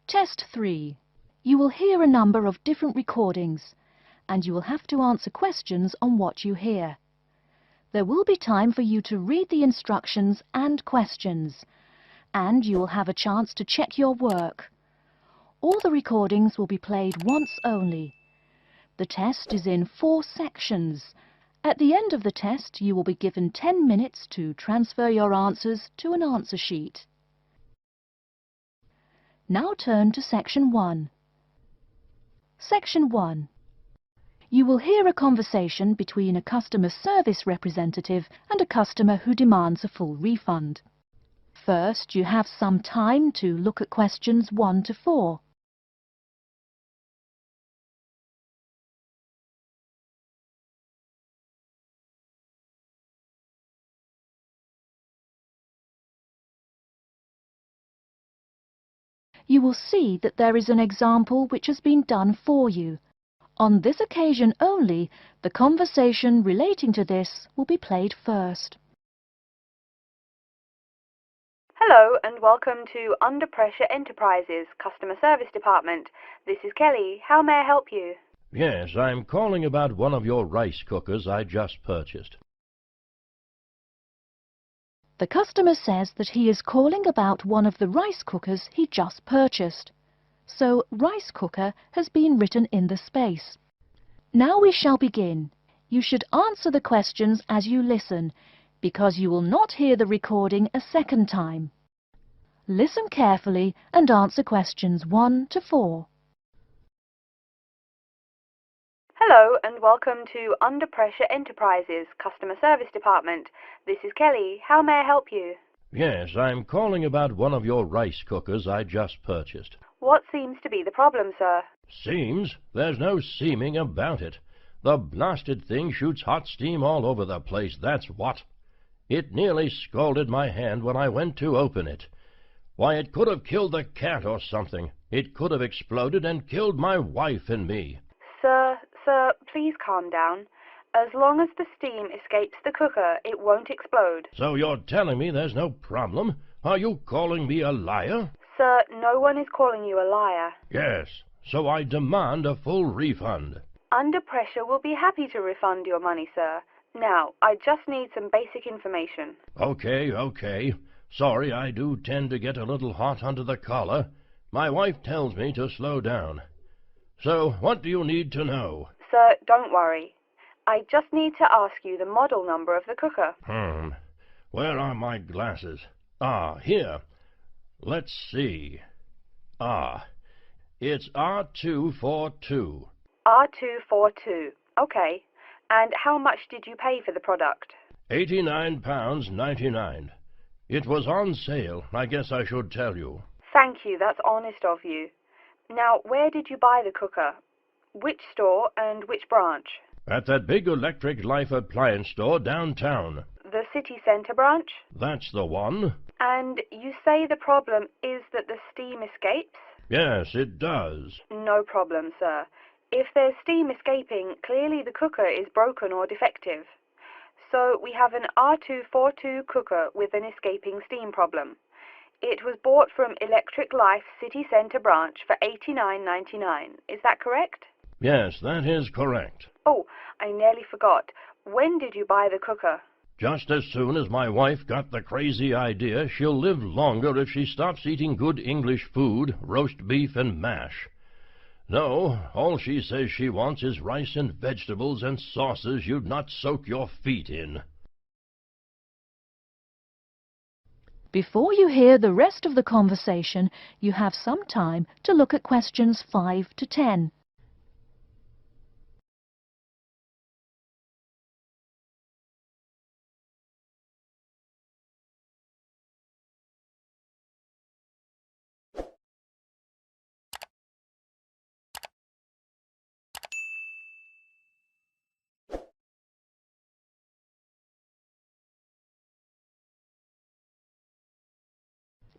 Test 3. You will hear a number of different recordings, and you will have to answer questions on what you hear. There will be time for you to read the instructions and questions, and you will have a chance to check your work. All the recordings will be played once only. The test is in 4 sections. At the end of the test, you will be given 10 minutes to transfer your answers to an answer sheet. Now turn to Section 1. Section 1. You will hear a conversation between a customer service representative and a customer who demands a full refund. First, you have some time to look at questions 1 to 4. You will see that there is an example which has been done for you. On this occasion only, the conversation relating to this will be played first. Hello and welcome to Under Pressure Enterprises Customer Service Department. This is Kelly. How may I help you? Yes, I'm calling about one of your rice cookers I just purchased. The customer says that he is calling about one of the rice cookers he just purchased. So, rice cooker has been written in the space. Now we shall begin. You should answer the questions as you listen, because you will not hear the recording a second time. Listen carefully and answer questions 1 to 4. Hello and welcome to Under Pressure Enterprises Customer Service Department. This is Kelly. How may I help you? Yes, I'm calling about one of your rice cookers I just purchased. What seems to be the problem, sir? Seems? There's no seeming about it. The blasted thing shoots hot steam all over the place, that's what. It nearly scalded my hand when I went to open it. Why, it could have killed the cat or something. It could have exploded and killed my wife and me. Sir, please calm down. As long as the steam escapes the cooker, it won't explode. So you're telling me there's no problem? Are you calling me a liar? Sir, no one is calling you a liar. Yes, so I demand a full refund. Under Pressure will be happy to refund your money, sir. Now, I just need some basic information. Okay. Sorry, I do tend to get a little hot under the collar. My wife tells me to slow down. So, what do you need to know? Sir, don't worry. I just need to ask you the model number of the cooker. Where are my glasses? Here. Let's see. It's R242. R242. Okay. And how much did you pay for the product? £89.99. It was on sale. I guess I should tell you. Thank you. That's honest of you. Now, where did you buy the cooker? Which store and which branch? At that big Electric Life appliance store downtown. The city centre branch? That's the one. And you say the problem is that the steam escapes? Yes, it does. No problem, sir. If there's steam escaping, clearly the cooker is broken or defective. So we have an R242 cooker with an escaping steam problem. It was bought from Electric Life City Centre branch for $89.99. Is that correct? Yes, that is correct. Oh, I nearly forgot. When did you buy the cooker? Just as soon as my wife got the crazy idea she'll live longer if she stops eating good English food, roast beef and mash. No, all she says she wants is rice and vegetables and sauces you'd not soak your feet in. Before you hear the rest of the conversation, you have some time to look at questions 5 to 10.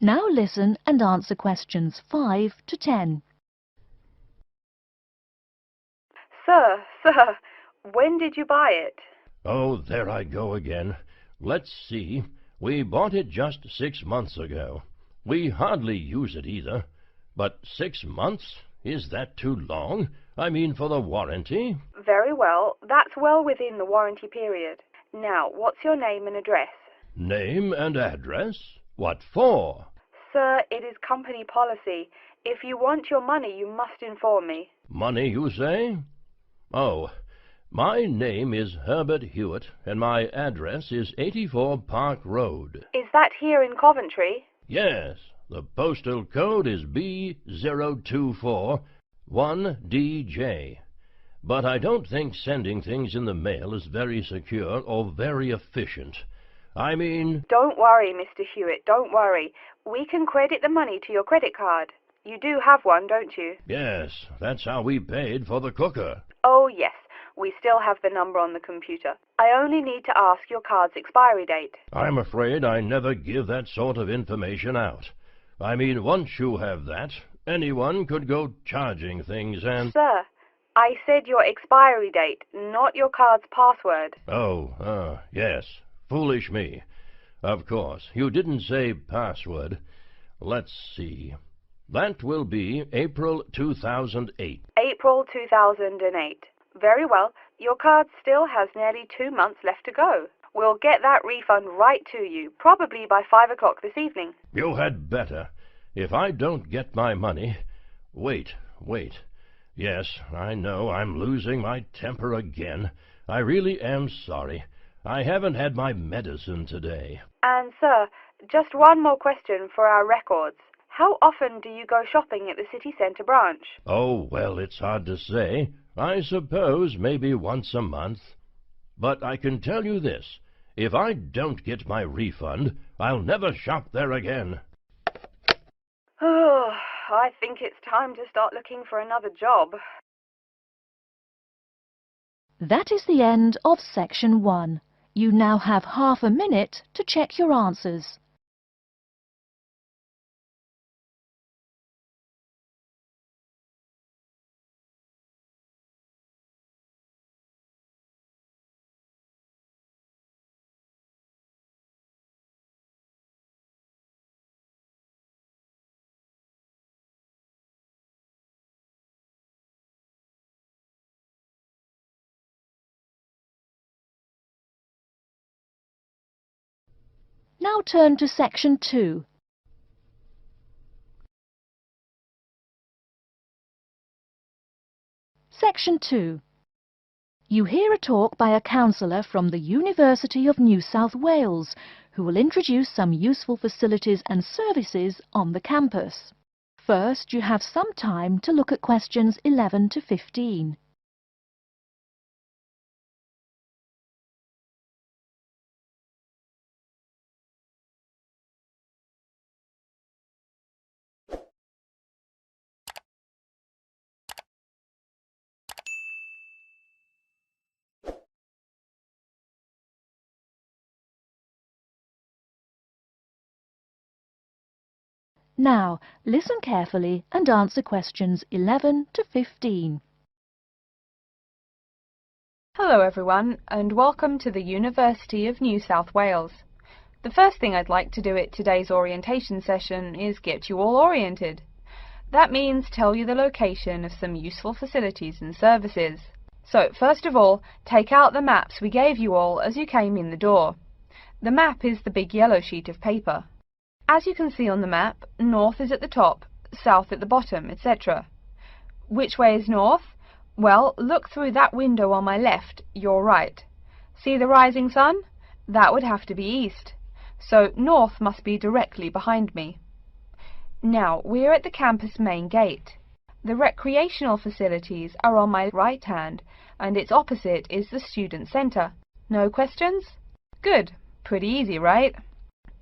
Now listen and answer questions 5 to 10. Sir, when did you buy it? Oh, there I go again. Let's see. We bought it just 6 months ago. We hardly use it either. But 6 months? Is that too long? I mean for the warranty? Very well, that's well within the warranty period. Now, what's your name and address? Name and address? What for? Sir, it is company policy. If you want your money, you must inform me. Money, you say? Oh, my name is Herbert Hewitt, and my address is 84 Park Road. Is that here in Coventry? Yes, the postal code is B0241DJ. But I don't think sending things in the mail is very secure or very efficient. I mean... Don't worry, Mr. Hewitt, don't worry. We can credit the money to your credit card. You do have one, don't you? Yes, that's how we paid for the cooker. Oh, yes. We still have the number on the computer. I only need to ask your card's expiry date. I'm afraid I never give that sort of information out. I mean, once you have that, anyone could go charging things and... Sir, I said your expiry date, not your card's password. Oh, yes. Foolish me. Of course, you didn't say password. Let's see. That will be April 2008. April 2008. Very well. Your card still has nearly 2 months left to go. We'll get that refund right to you, probably by 5 o'clock this evening. You had better. If I don't get my money... Wait. Yes, I know I'm losing my temper again. I really am sorry. I haven't had my medicine today. And, sir, just one more question for our records. How often do you go shopping at the city centre branch? Oh, well, it's hard to say. I suppose maybe once a month. But I can tell you this. If I don't get my refund, I'll never shop there again. Oh, I think it's time to start looking for another job. That is the end of section 1. You now have half a minute to check your answers. Now turn to section 2. Section 2. You hear a talk by a counsellor from the University of New South Wales, who will introduce some useful facilities and services on the campus. First, you have some time to look at questions 11 to 15. Now, listen carefully and answer questions 11 to 15. Hello everyone, and welcome to the University of New South Wales. The first thing I'd like to do at today's orientation session is get you all oriented. That means tell you the location of some useful facilities and services. So, first of all, take out the maps we gave you all as you came in the door. The map is the big yellow sheet of paper. As you can see on the map, north is at the top, south at the bottom, etc. Which way is north? Well, look through that window on my left, your right. See the rising sun? That would have to be east. So north must be directly behind me. Now, we're at the campus main gate. The recreational facilities are on my right hand, and its opposite is the student centre. No questions? Good. Pretty easy, right?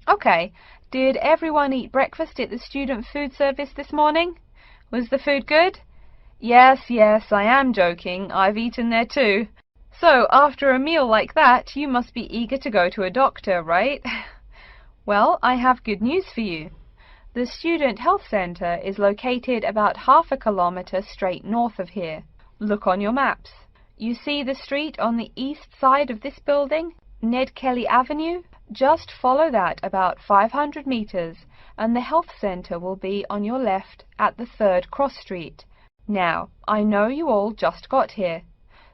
Okay. Did everyone eat breakfast at the student food service this morning? Was the food good? Yes, I am joking. I've eaten there too. So, after a meal like that, you must be eager to go to a doctor, right? Well, I have good news for you. The Student Health Centre is located about half a kilometre straight north of here. Look on your maps. You see the street on the east side of this building? Ned Kelly Avenue? Just follow that about 500 metres and the health center will be on your left at the 3rd cross street. Now, I know you all just got here,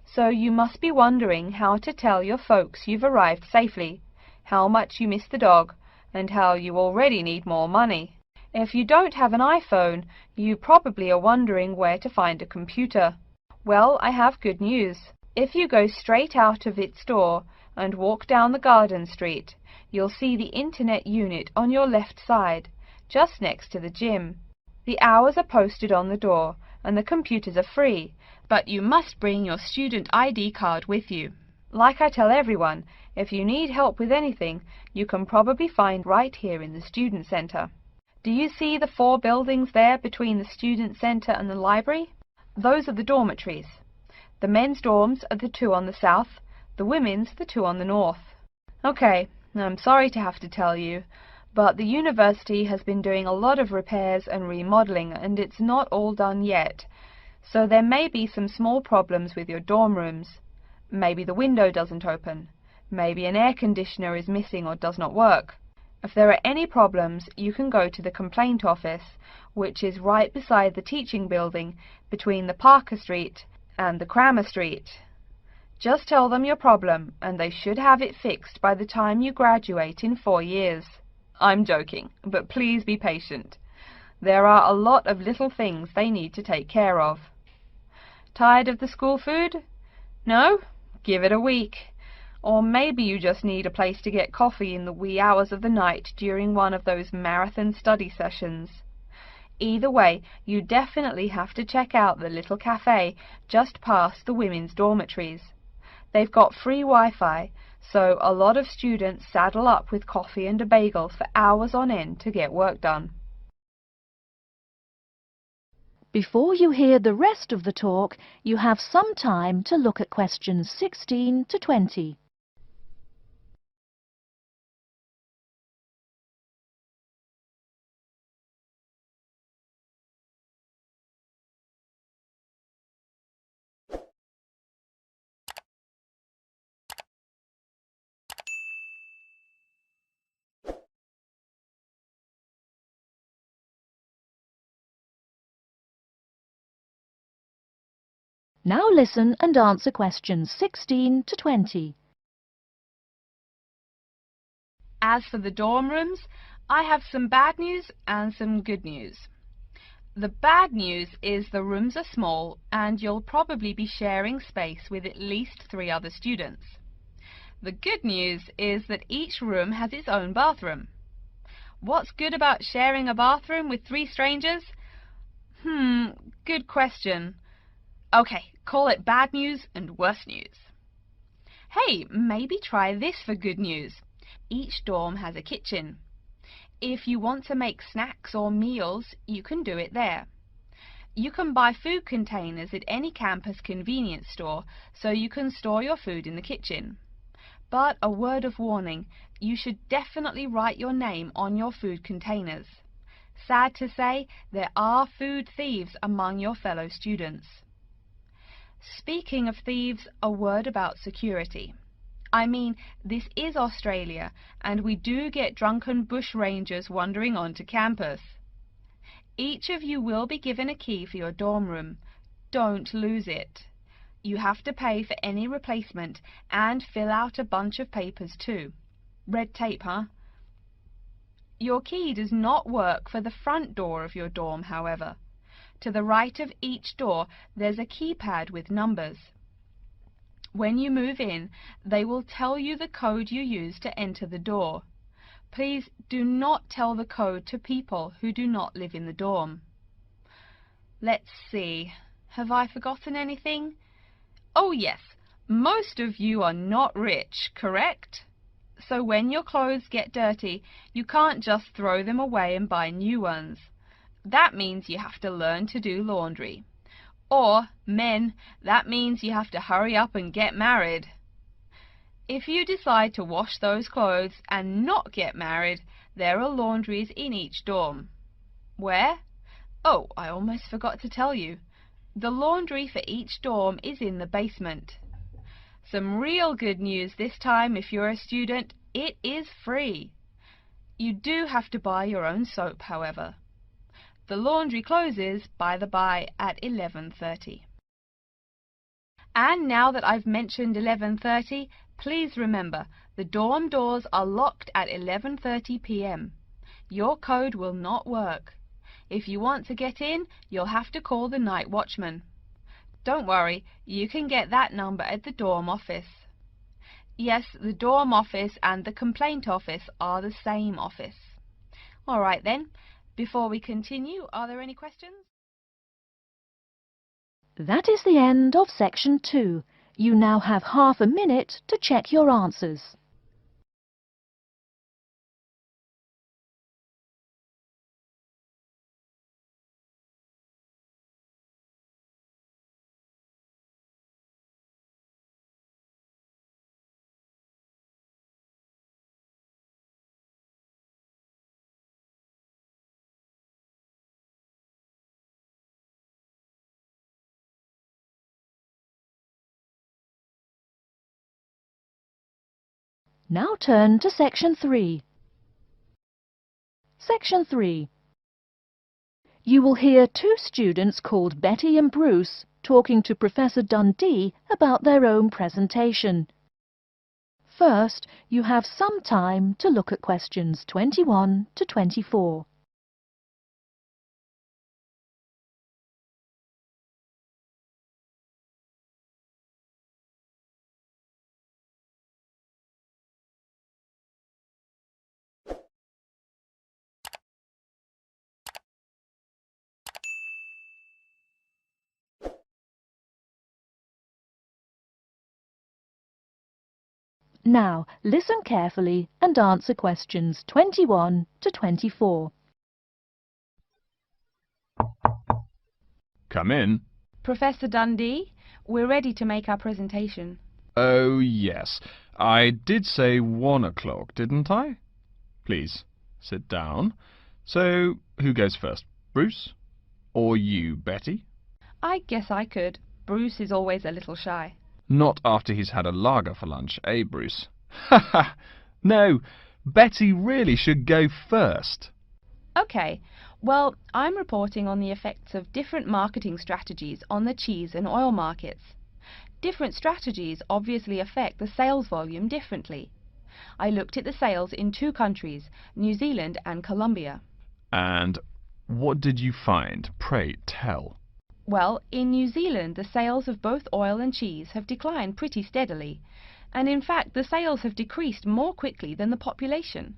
so you must be wondering how to tell your folks you've arrived safely, how much you miss the dog, and how you already need more money. If you don't have an iPhone, you probably are wondering where to find a computer. Well, I have good news. If you go straight out of its door and walk down the garden street, you'll see the internet unit on your left side, just next to the gym. The hours are posted on the door, and the computers are free, but you must bring your student ID card with you. Like I tell everyone, if you need help with anything, you can probably find right here in the Student Center. Do you see the 4 buildings there between the Student Center and the library? Those are the dormitories. The men's dorms are the 2 on the south, the women's the 2 on the north. Okay, I'm sorry to have to tell you, but the university has been doing a lot of repairs and remodeling, and it's not all done yet. So there may be some small problems with your dorm rooms. Maybe the window doesn't open. Maybe an air conditioner is missing or does not work. If there are any problems, you can go to the complaint office, which is right beside the teaching building between the Parker Street and the Crammer Street. Just tell them your problem, and they should have it fixed by the time you graduate in 4 years. I'm joking, but please be patient. There are a lot of little things they need to take care of. Tired of the school food? No? Give it a week. Or maybe you just need a place to get coffee in the wee hours of the night during one of those marathon study sessions. Either way, you definitely have to check out the little cafe just past the women's dormitories. They've got free Wi-Fi, so a lot of students saddle up with coffee and a bagel for hours on end to get work done. Before you hear the rest of the talk, you have some time to look at questions 16 to 20. Now listen and answer questions 16 to 20. As for the dorm rooms, I have some bad news and some good news. The bad news is the rooms are small and you'll probably be sharing space with at least 3 other students. The good news is that each room has its own bathroom. What's good about sharing a bathroom with 3 strangers? Good question. Okay, call it bad news and worse news. Hey, maybe try this for good news. Each dorm has a kitchen. If you want to make snacks or meals, you can do it there. You can buy food containers at any campus convenience store, so you can store your food in the kitchen. But a word of warning, you should definitely write your name on your food containers. Sad to say, there are food thieves among your fellow students. Speaking of thieves, a word about security. I mean, this is Australia, and we do get drunken bushrangers wandering onto campus. Each of you will be given a key for your dorm room. Don't lose it. You have to pay for any replacement and fill out a bunch of papers too. Red tape, huh? Your key does not work for the front door of your dorm, however. To the right of each door, there's a keypad with numbers. When you move in, they will tell you the code you use to enter the door. Please do not tell the code to people who do not live in the dorm. Let's see, have I forgotten anything? Oh yes, most of you are not rich, correct? So when your clothes get dirty, you can't just throw them away and buy new ones. That means you have to learn to do laundry. Or, men, that means you have to hurry up and get married. If you decide to wash those clothes and not get married, there are laundries in each dorm. Where? Oh, I almost forgot to tell you. The laundry for each dorm is in the basement. Some real good news this time if you're a student, it is free. You do have to buy your own soap, however. The laundry closes, by the by, at 11:30. And now that I've mentioned 11:30, please remember, the dorm doors are locked at 11:30 p.m. Your code will not work. If you want to get in, you'll have to call the night watchman. Don't worry, you can get that number at the dorm office. Yes, the dorm office and the complaint office are the same office. All right then, before we continue, are there any questions? That is the end of section 2. You now have half a minute to check your answers. Now turn to section 3. Section 3. You will hear two students called Betty and Bruce talking to Professor Dundee about their own presentation. First, you have some time to look at questions 21 to 24. Now, listen carefully and answer questions 21 to 24. Come in. Professor Dundee, we're ready to make our presentation. Oh, yes. I did say 1 o'clock, didn't I? Please, sit down. So, who goes first? Bruce? Or you, Betty? I guess I could. Bruce is always a little shy. Not after he's had a lager for lunch, eh, Bruce? Ha ha! No, Betty really should go first. Okay, well, I'm reporting on the effects of different marketing strategies on the cheese and oil markets. Different strategies obviously affect the sales volume differently. I looked at the sales in 2 countries, New Zealand and Colombia. And what did you find? Pray tell. Well, in New Zealand, the sales of both oil and cheese have declined pretty steadily, and in fact the sales have decreased more quickly than the population.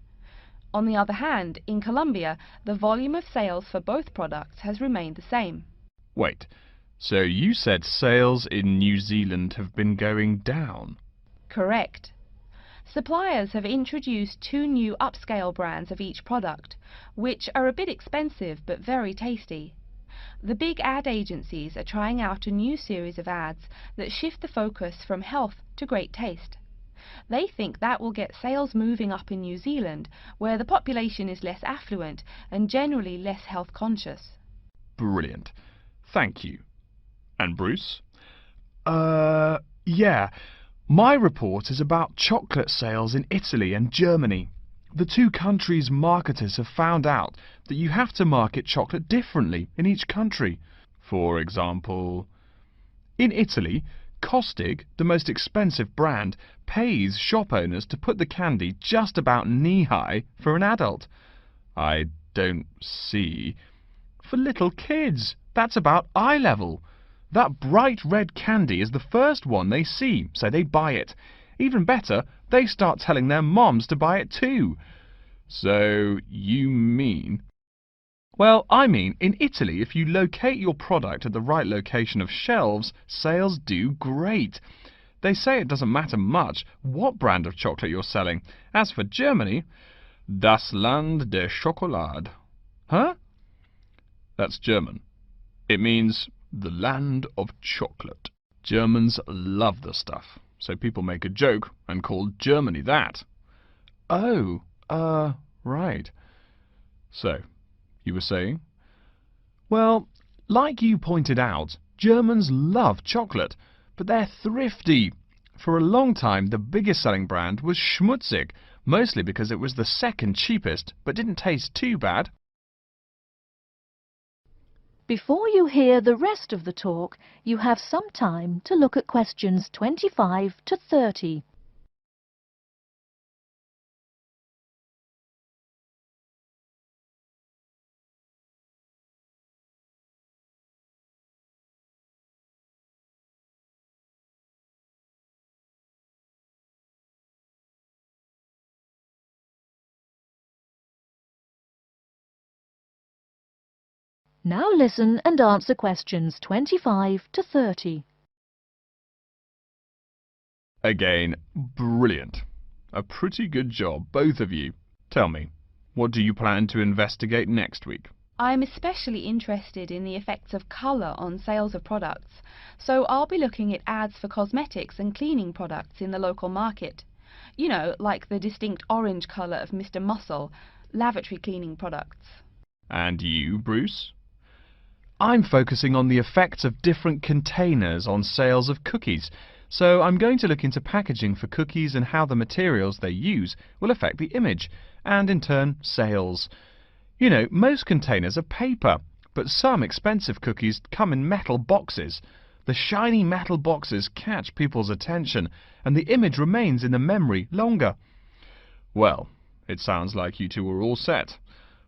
On the other hand, in Colombia, the volume of sales for both products has remained the same. Wait, so you said sales in New Zealand have been going down? Correct. Suppliers have introduced 2 new upscale brands of each product, which are a bit expensive but very tasty. The big ad agencies are trying out a new series of ads that shift the focus from health to great taste. They think that will get sales moving up in New Zealand, where the population is less affluent and generally less health conscious. Brilliant. Thank you. And Bruce? Yeah. My report is about chocolate sales in Italy and Germany. The 2 countries' marketers have found out that you have to market chocolate differently in each country. For example, in Italy, Kostig, the most expensive brand, pays shop owners to put the candy just about knee-high for an adult. I don't see. For little kids, that's about eye level. That bright red candy is the first one they see, so they buy it. Even better, they start telling their moms to buy it too. So, you mean... Well, I mean, in Italy, if you locate your product at the right location of shelves, sales do great. They say it doesn't matter much what brand of chocolate you're selling. As for Germany, das Land der Schokolade. Huh? That's German. It means the land of chocolate. Germans love the stuff, so people make a joke and call Germany that. Oh, right. So, you were saying? Well, like you pointed out, Germans love chocolate, but they're thrifty. For a long time, the biggest selling brand was Schmutzig, mostly because it was the second cheapest, but didn't taste too bad. Before you hear the rest of the talk, you have some time to look at questions 25 to 30. Now listen and answer questions 25 to 30. Again, brilliant. A pretty good job, both of you. Tell me, what do you plan to investigate next week? I'm especially interested in the effects of colour on sales of products, so I'll be looking at ads for cosmetics and cleaning products in the local market. You know, like the distinct orange colour of Mr. Muscle, lavatory cleaning products. And you, Bruce? I'm focusing on the effects of different containers on sales of cookies, so I'm going to look into packaging for cookies and how the materials they use will affect the image, and in turn, sales. You know, most containers are paper, but some expensive cookies come in metal boxes. The shiny metal boxes catch people's attention, and the image remains in the memory longer. Well, it sounds like you two are all set.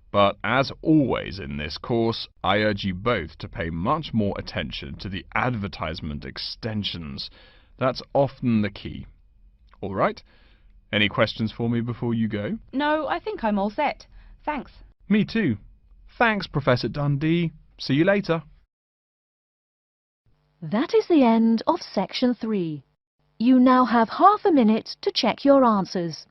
But as always in this course, I urge you both to pay much more attention to the advertisement extensions. That's often the key. All right? Any questions for me before you go? No, I think I'm all set. Thanks. Me too. Thanks, Professor Dundee. See you later. That is the end of section 3. You now have half a minute to check your answers.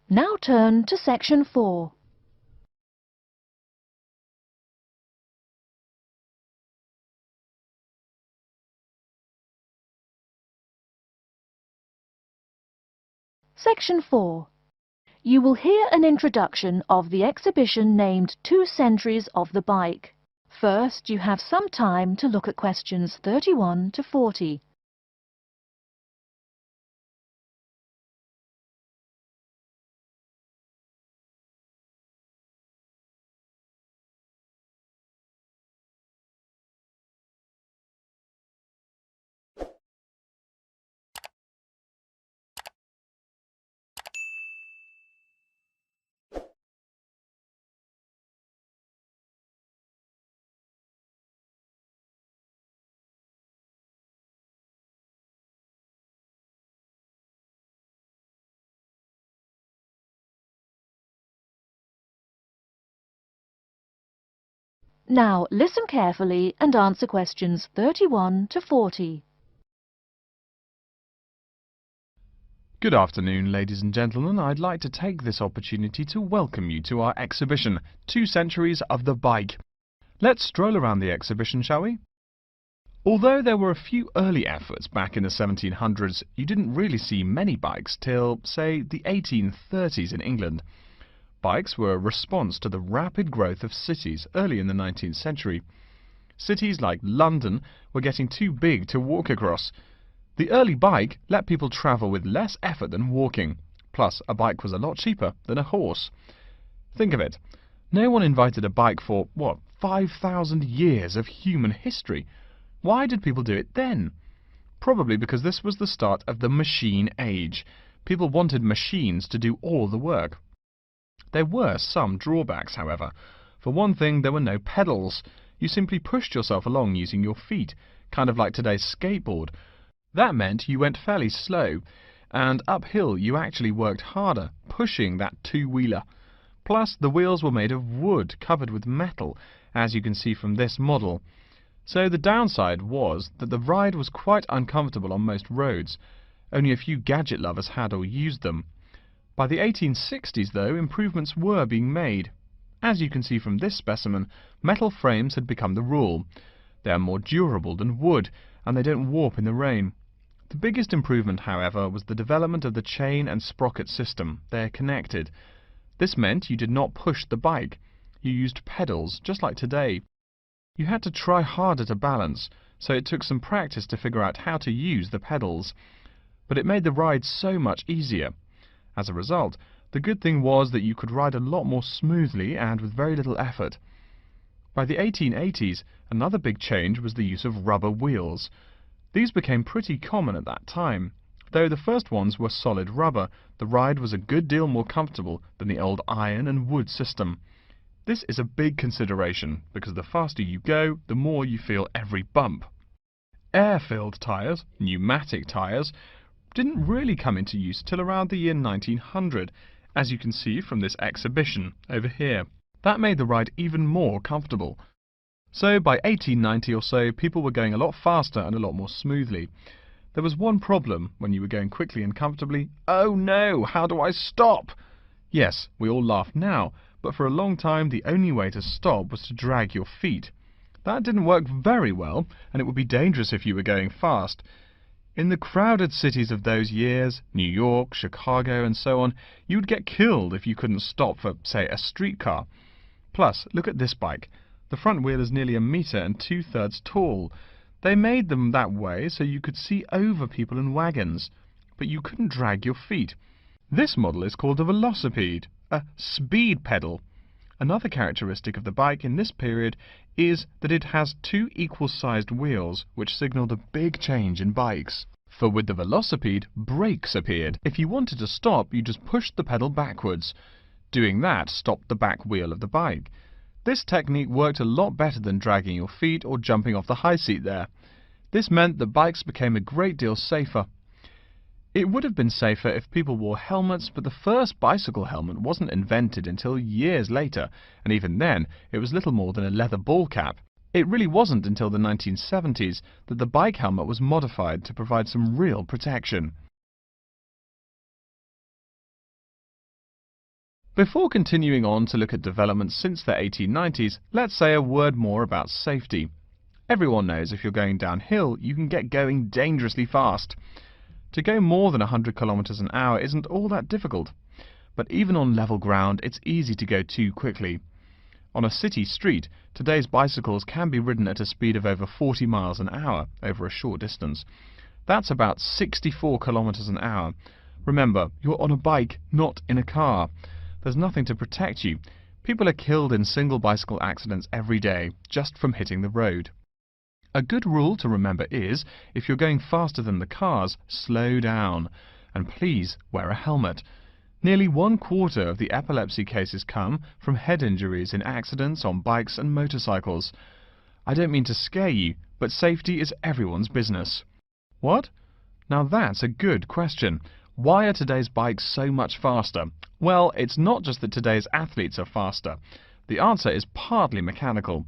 Now turn to section 4. Section 4. You will hear an introduction of the exhibition named 2 Centuries of the Bike. First, you have some time to look at questions 31 to 40. Now listen carefully and answer questions 31 to 40. Good afternoon, ladies and gentlemen. I'd like to take this opportunity to welcome you to our exhibition, 2 Centuries of the Bike. Let's stroll around the exhibition, shall we? Although there were a few early efforts back in the 1700s, you didn't really see many bikes till, say, the 1830s in England. Bikes were a response to the rapid growth of cities early in the 19th century. Cities like London were getting too big to walk across. The early bike let people travel with less effort than walking. Plus, a bike was a lot cheaper than a horse. Think of it. No one invented a bike for, 5,000 years of human history. Why did people do it then? Probably because this was the start of the machine age. People wanted machines to do all the work. There were some drawbacks, however. For one thing, there were no pedals. You simply pushed yourself along using your feet, kind of like today's skateboard. That meant you went fairly slow, and uphill you actually worked harder, pushing that two-wheeler. Plus, the wheels were made of wood, covered with metal, as you can see from this model. So the downside was that the ride was quite uncomfortable on most roads. Only a few gadget lovers had or used them. By the 1860s, though, improvements were being made. As you can see from this specimen, metal frames had become the rule. They are more durable than wood, and they don't warp in the rain. The biggest improvement, however, was the development of the chain and sprocket system. They are connected. This meant you did not push the bike. You used pedals, just like today. You had to try harder to balance, so it took some practice to figure out how to use the pedals. But it made the ride so much easier. As a result, the good thing was that you could ride a lot more smoothly and with very little effort. By the 1880s, another big change was the use of rubber wheels. These became pretty common at that time. Though the first ones were solid rubber, the ride was a good deal more comfortable than the old iron and wood system. This is a big consideration, because the faster you go, the more you feel every bump. Air-filled tyres, pneumatic tyres, didn't really come into use till around the year 1900, as you can see from this exhibition over here. That made the ride even more comfortable. So by 1890 or so, people were going a lot faster and a lot more smoothly. There was one problem when you were going quickly and comfortably. Oh no, how do I stop? Yes, we all laugh now, but for a long time the only way to stop was to drag your feet. That didn't work very well, and it would be dangerous if you were going fast. In the crowded cities of those years, New York, Chicago and so on, you would get killed if you couldn't stop for, say, a streetcar. Plus, look at this bike. The front wheel is nearly 1 metre and 2/3 tall. They made them that way so you could see over people and wagons, but you couldn't drag your feet. This model is called a velocipede, a speed pedal. Another characteristic of the bike in this period is that it has 2 equal-sized wheels, which signalled a big change in bikes. For with the velocipede, brakes appeared. If you wanted to stop, you just pushed the pedal backwards. Doing that stopped the back wheel of the bike. This technique worked a lot better than dragging your feet or jumping off the high seat there. This meant that bikes became a great deal safer. It would have been safer if people wore helmets, but the first bicycle helmet wasn't invented until years later, and even then it was little more than a leather ball cap. It really wasn't until the 1970s that the bike helmet was modified to provide some real protection. Before continuing on to look at developments since the 1890s, let's say a word more about safety. Everyone knows if you're going downhill, you can get going dangerously fast. To go more than 100 kilometers an hour isn't all that difficult. But even on level ground, it's easy to go too quickly. On a city street, today's bicycles can be ridden at a speed of over 40 miles an hour over a short distance. That's about 64 kilometers an hour. Remember, you're on a bike, not in a car. There's nothing to protect you. People are killed in single bicycle accidents every day, just from hitting the road. A good rule to remember is, if you're going faster than the cars, slow down. And please wear a helmet. Nearly 1/4 of the epilepsy cases come from head injuries in accidents on bikes and motorcycles. I don't mean to scare you, but safety is everyone's business. What? Now that's a good question. Why are today's bikes so much faster? Well, it's not just that today's athletes are faster. The answer is partly mechanical.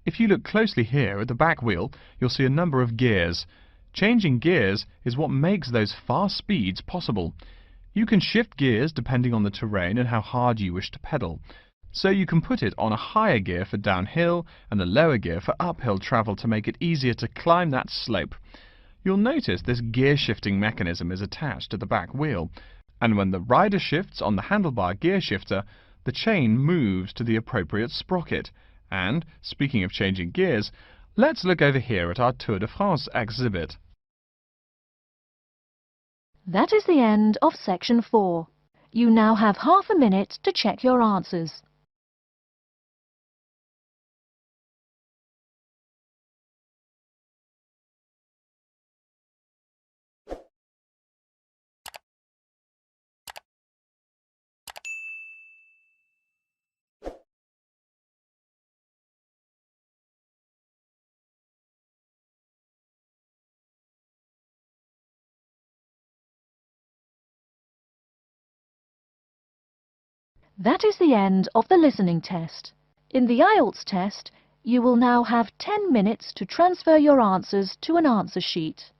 If you look closely here at the back wheel, you'll see a number of gears. Changing gears is what makes those fast speeds possible. You can shift gears depending on the terrain and how hard you wish to pedal. So you can put it on a higher gear for downhill and a lower gear for uphill travel to make it easier to climb that slope. You'll notice this gear shifting mechanism is attached to the back wheel, and when the rider shifts on the handlebar gear shifter, the chain moves to the appropriate sprocket. And, speaking of changing gears, let's look over here at our Tour de France exhibit. That is the end of section 4. You now have half a minute to check your answers. That is the end of the listening test. In the Ielts test, you will now have 10 minutes to transfer your answers to an answer sheet.